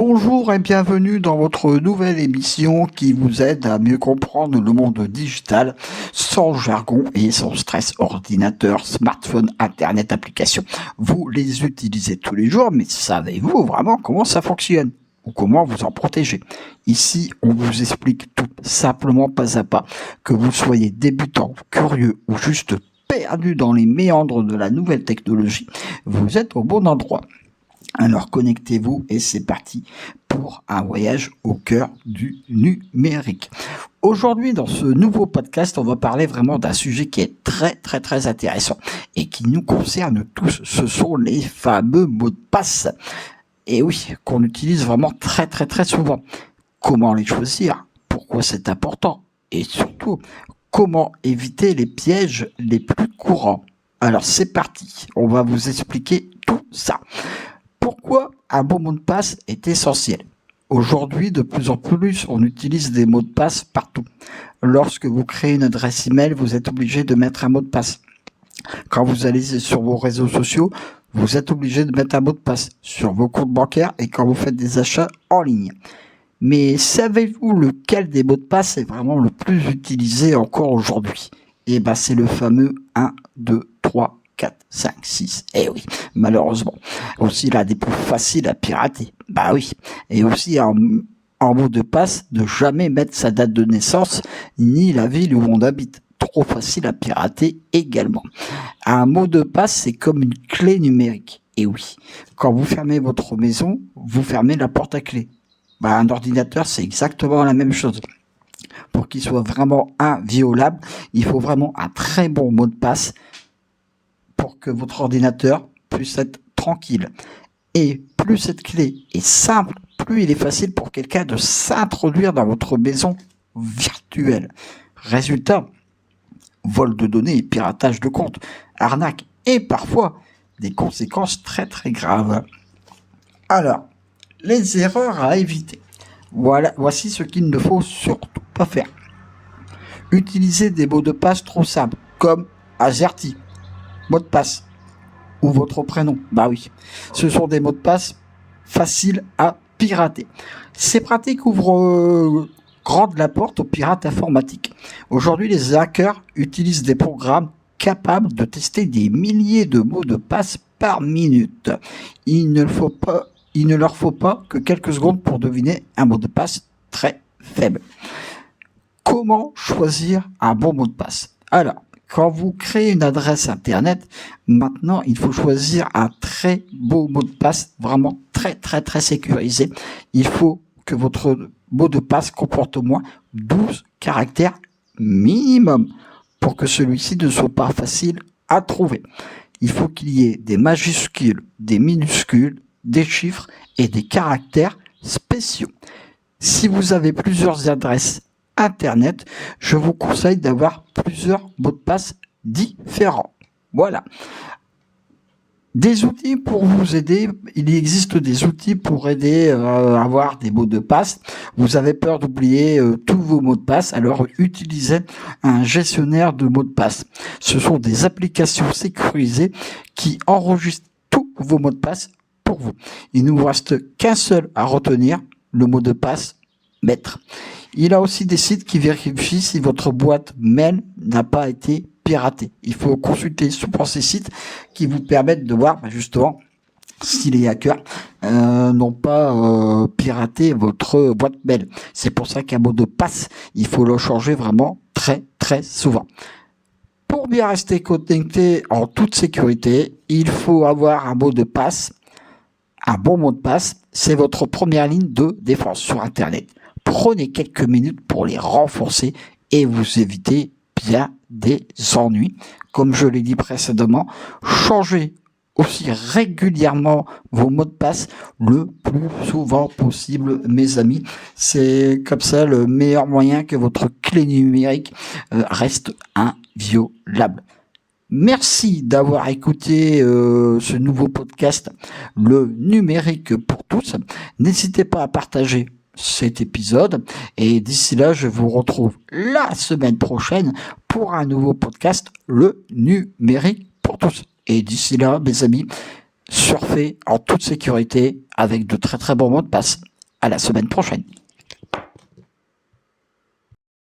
Bonjour et bienvenue dans votre nouvelle émission qui vous aide à mieux comprendre le monde digital sans jargon et sans stress. Ordinateur, smartphone, internet, application. Vous les utilisez tous les jours, mais savez-vous vraiment comment ça fonctionne ou comment vous en protéger? Ici, on vous explique tout simplement pas à pas. Que vous soyez débutant, curieux ou juste perdu dans les méandres de la nouvelle technologie, vous êtes au bon endroit. Alors connectez-vous et c'est parti pour un voyage au cœur du numérique. Aujourd'hui, dans ce nouveau podcast, on va parler vraiment d'un sujet qui est très intéressant et qui nous concerne tous. Ce sont les fameux mots de passe. Et oui, qu'on utilise vraiment très souvent. Comment les choisir? Pourquoi c'est important? Et surtout, comment éviter les pièges les plus courants? Alors c'est parti, on va vous expliquer tout ça. Pourquoi un bon mot de passe est essentiel? Aujourd'hui, de plus en plus, on utilise des mots de passe partout. Lorsque vous créez une adresse email, vous êtes obligé de mettre un mot de passe. Quand vous allez sur vos réseaux sociaux, vous êtes obligé de mettre un mot de passe sur vos comptes bancaires et quand vous faites des achats en ligne. Mais savez-vous lequel des mots de passe est vraiment le plus utilisé encore aujourd'hui? Eh ben, c'est le fameux 1, 2, 3, 4, 5, 6. Eh oui, malheureusement. Aussi l'un des plus faciles à pirater. Bah oui. Et aussi en mot de passe, ne jamais mettre sa date de naissance, ni la ville où on habite. Trop facile à pirater également. Un mot de passe, c'est comme une clé numérique. Et oui, quand vous fermez votre maison, vous fermez la porte à clé. Bah, un ordinateur, c'est exactement la même chose. Pour qu'il soit vraiment inviolable, il faut vraiment un très bon mot de passe pour que votre ordinateur puisse être tranquille. Et plus cette clé est simple, plus il est facile pour quelqu'un de s'introduire dans votre maison virtuelle. Résultat, vol de données, piratage de comptes, arnaque et parfois des conséquences très graves. Alors, les erreurs à éviter. Voici ce qu'il ne faut surtout pas faire. Utilisez des mots de passe trop simples, comme AZERTY, mot de passe, ou votre prénom. Bah oui, ce sont des mots de passe faciles à pirater. Ces pratiques ouvrent grande la porte aux pirates informatiques. Aujourd'hui, les hackers utilisent des programmes capables de tester des milliers de mots de passe par minute. Il ne leur faut pas que quelques secondes pour deviner un mot de passe très faible. Comment choisir un bon mot de passe? Alors, quand vous créez une adresse internet, maintenant, il faut choisir un très beau mot de passe, vraiment très sécurisé. Il faut que votre mot de passe comporte au moins 12 caractères minimum pour que celui-ci ne soit pas facile à trouver. Il faut qu'il y ait des majuscules, des minuscules, des chiffres et des caractères spéciaux. Si vous avez plusieurs adresses Internet, je vous conseille d'avoir plusieurs mots de passe différents. Voilà. Des outils pour vous aider. Il existe des outils pour aider à avoir des mots de passe. Vous avez peur d'oublier tous vos mots de passe, alors utilisez un gestionnaire de mots de passe. Ce sont des applications sécurisées qui enregistrent tous vos mots de passe pour vous. Il ne vous reste qu'un seul à retenir, le mot de passe maître. Il y a aussi des sites qui vérifient si votre boîte mail n'a pas été piratée. Il faut consulter souvent ces sites qui vous permettent de voir justement si les hackers n'ont pas piraté votre boîte mail. C'est pour ça qu'un mot de passe, il faut le changer vraiment très souvent. Pour bien rester connecté en toute sécurité, il faut avoir un mot de passe. Un bon mot de passe, c'est votre première ligne de défense sur Internet. Prenez quelques minutes pour les renforcer et vous évitez bien des ennuis. Comme je l'ai dit précédemment, changez aussi régulièrement vos mots de passe le plus souvent possible, mes amis. C'est comme ça le meilleur moyen que votre clé numérique reste inviolable. Merci d'avoir écouté ce nouveau podcast, le numérique pour tous. N'hésitez pas à partager cet épisode et d'ici là, je vous retrouve la semaine prochaine pour un nouveau podcast, le numérique pour tous. Et d'ici là, mes amis, surfez en toute sécurité avec de très bons mots de passe. À la semaine prochaine.